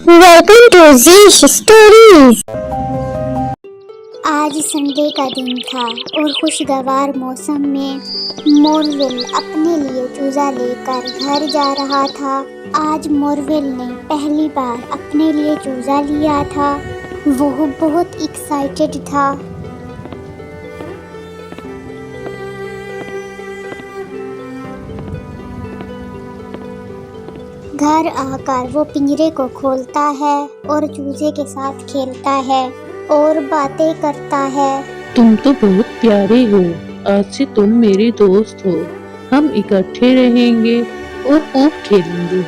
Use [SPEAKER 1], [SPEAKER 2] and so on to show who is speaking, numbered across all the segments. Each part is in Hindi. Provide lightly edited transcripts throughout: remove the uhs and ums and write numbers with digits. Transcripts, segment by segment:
[SPEAKER 1] Welcome to Zeesh stories. आज संडे का दिन था और खुशगवार मौसम में मोरविल अपने लिए चूजा लेकर घर जा रहा था। आज मोरविल ने पहली बार अपने लिए चूजा लिया था। वो बहुत एक्साइटेड था। घर आकर वो पिंजरे को खोलता है और चूजे के साथ खेलता है और बातें करता है।
[SPEAKER 2] तुम तो बहुत प्यारे हो। आज से तुम मेरे दोस्त हो। हम इकट्ठे रहेंगे और खूब खेलेंगे।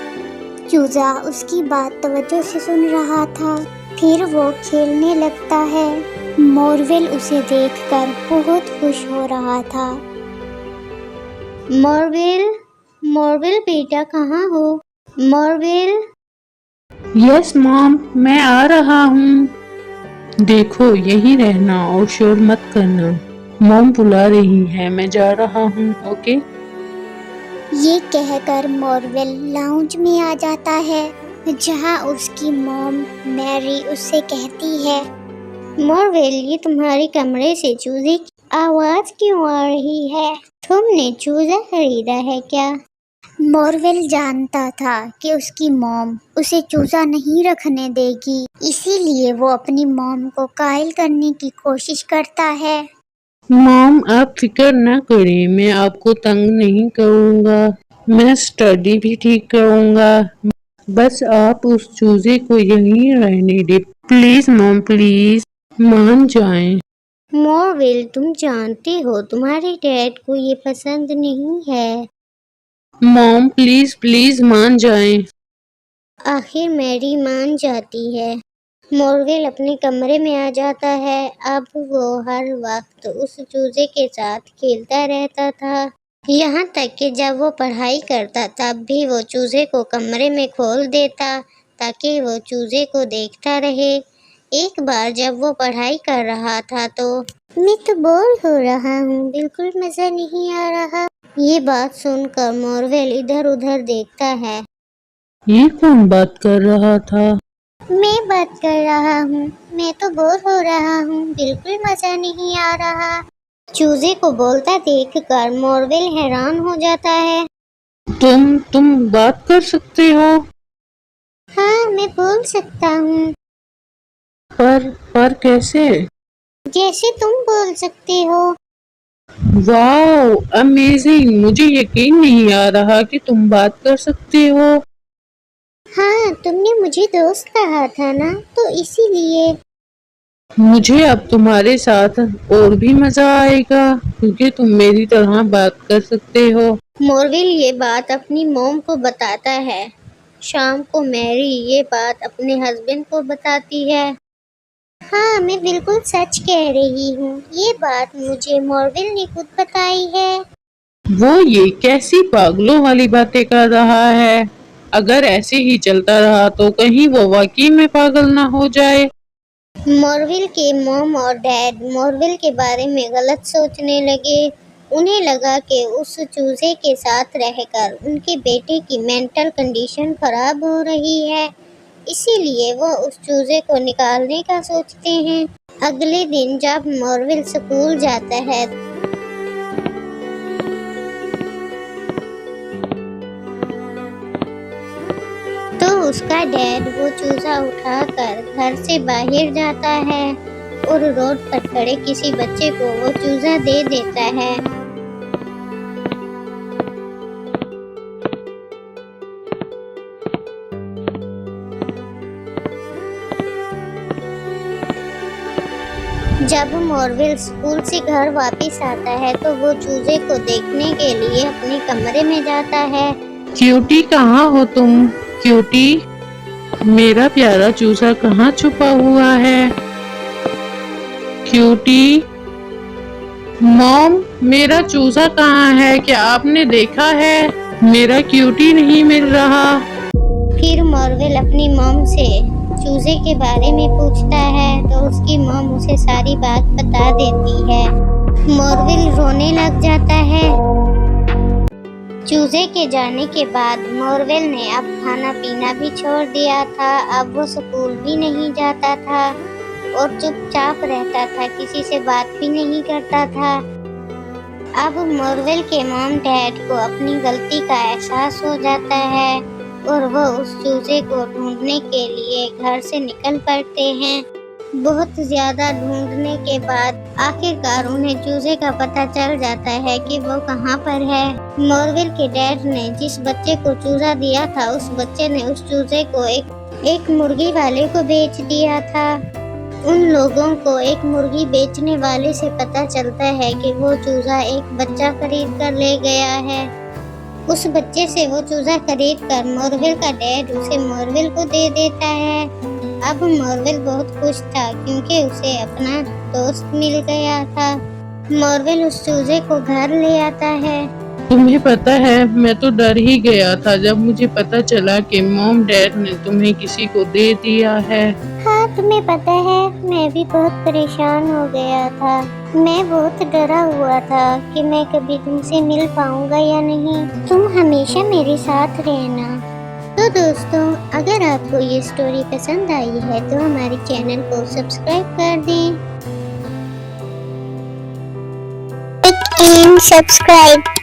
[SPEAKER 1] चूजा उसकी बात तवज्जो से सुन रहा था। फिर वो खेलने लगता है। मोरविल उसे देखकर बहुत खुश हो रहा था। मोरविल, मोरविल बेटा कहाँ हो? मोरविल।
[SPEAKER 2] यस मॉम, मैं आ रहा हूँ। देखो, यहीं रहना और शोर मत करना। मॉम बुला रही है, मैं जा रहा हूँ। ओके।
[SPEAKER 1] ये कहकर मोरविल लाउंज में आ जाता है, जहाँ उसकी मॉम मैरी उससे कहती है, मोरविल, ये तुम्हारे कमरे से चूजे की आवाज क्यों आ रही है? तुमने चूजा खरीदा है क्या? मोरविल जानता था कि उसकी मॉम उसे चूजा नहीं रखने देगी, इसीलिए वो अपनी मॉम को कायल करने की कोशिश करता है।
[SPEAKER 2] मॉम, आप फिक्र न करें, मैं आपको तंग नहीं करूँगा। मैं स्टडी भी ठीक करूँगा। बस आप उस चूजे को यहीं रहने दे। प्लीज मॉम, प्लीज मान जाएं।
[SPEAKER 1] मोरविल, तुम जानते हो तुम्हारे डैड को ये पसंद नहीं है।
[SPEAKER 2] मॉम, प्लीज प्लीज मान जाएं।
[SPEAKER 1] आखिर मैरी मान जाती है। मोरविल अपने कमरे में आ जाता है। अब वो हर वक्त उस चूजे के साथ खेलता रहता था। यहाँ तक कि जब वो पढ़ाई करता तब भी वो चूजे को कमरे में खोल देता ताकि वो चूजे को देखता रहे। एक बार जब वो पढ़ाई कर रहा था तो मैं तो बोर हो रहा हूँ, बिल्कुल मजा नहीं आ रहा। ये बात सुनकर मोरविल इधर उधर देखता है।
[SPEAKER 2] ये कौन बात कर रहा था?
[SPEAKER 1] मैं बात कर रहा हूँ, मैं तो बोर हो रहा हूँ, बिल्कुल मजा नहीं आ रहा। चूजे को बोलता देखकर मोरविल हैरान हो जाता है।
[SPEAKER 2] तुम बात कर सकते हो?
[SPEAKER 1] हाँ, मैं बोल सकता हूँ,
[SPEAKER 2] पर कैसे?
[SPEAKER 1] जैसे तुम बोल सकते हो।
[SPEAKER 2] Wow, amazing! मुझे यकीन नहीं आ रहा कि तुम बात कर सकते हो।
[SPEAKER 1] हाँ, तुमने मुझे दोस्त कहा था ना, तो इसीलिए।
[SPEAKER 2] मुझे अब तुम्हारे साथ और भी मजा आएगा क्योंकि तुम मेरी तरह बात कर सकते हो।
[SPEAKER 1] मोरविल ये बात अपनी मॉम को बताता है। शाम को मैरी ये बात अपने हस्बैंड को बताती है। हाँ, मैं बिल्कुल सच कह रही हूँ, ये बात मुझे मोरविल ने खुद बताई है।
[SPEAKER 2] वो ये कैसी पागलों वाली बातें कर रहा है? अगर ऐसे ही चलता रहा तो कहीं वो वाकई में पागल ना हो जाए।
[SPEAKER 1] मोरविल के मॉम और डैड मोरविल के बारे में गलत सोचने लगे। उन्हें लगा कि उस चूजे के साथ रहकर उनके बेटे की मेंटल कंडीशन खराब हो रही है, इसीलिए वो उस चूजे को निकालने का सोचते हैं। अगले दिन जब मोरविल स्कूल जाता है तो उसका डैड वो चूजा उठाकर घर से बाहर जाता है और रोड पर खड़े किसी बच्चे को वो चूजा दे देता है। जब मोरविल स्कूल से घर वापस आता है तो वो चूजे को देखने के लिए अपने कमरे में जाता है।
[SPEAKER 2] क्यूटी, कहाँ हो तुम? क्यूटी, मेरा प्यारा चूजा कहाँ छुपा हुआ है? क्यूटी, मॉम, मेरा चूजा कहाँ है? क्या आपने देखा है? मेरा क्यूटी नहीं मिल रहा।
[SPEAKER 1] फिर मोरविल अपनी मॉम से चूजे के बारे में पूछता है तो उसकी मॉम उसे सारी बात बता देती है। मोरविल रोने लग जाता है। चूजे के जाने के बाद मोरवेल ने अब खाना पीना भी छोड़ दिया था। अब वो स्कूल भी नहीं जाता था और चुपचाप रहता था, किसी से बात भी नहीं करता था। अब मोरवेल के मॉम डैड को अपनी गलती का एहसास हो जाता है और वो उस चूजे को ढूंढने के लिए घर से निकल पड़ते हैं। बहुत ज्यादा ढूंढने के बाद आखिरकार उन्हें चूजे का पता चल जाता है कि वो कहाँ पर है। मोरवेल के डैड ने जिस बच्चे को चूजा दिया था, उस बच्चे ने उस चूजे को एक मुर्गी वाले को बेच दिया था। उन लोगों को एक मुर्गी बेचने वाले से पता चलता है कि वो चूजा एक बच्चा खरीद कर ले गया है। उस बच्चे से वो चूजा खरीद कर मोरवेल का डैड उसे मोरवेल को दे देता है। अब मोरवेल बहुत खुश था क्योंकि उसे अपना दोस्त मिल गया था। मोरवेल उस चूजे को घर ले आता है।
[SPEAKER 2] तुम्हें पता है, मैं तो डर ही गया था जब मुझे पता चला कि मॉम डैड ने तुम्हें किसी को दे दिया है।
[SPEAKER 1] हाँ, तुम्हें पता है, मैं भी बहुत परेशान हो गया था। मैं बहुत डरा हुआ था कि मैं कभी तुमसे मिल पाऊंगा या नहीं। तुम हमेशा मेरे साथ रहना। तो दोस्तों, अगर आपको ये स्टोरी पसंद आई है तो हमारे चैनल को सब्सक्राइब कर दें। सब्सक्राइब।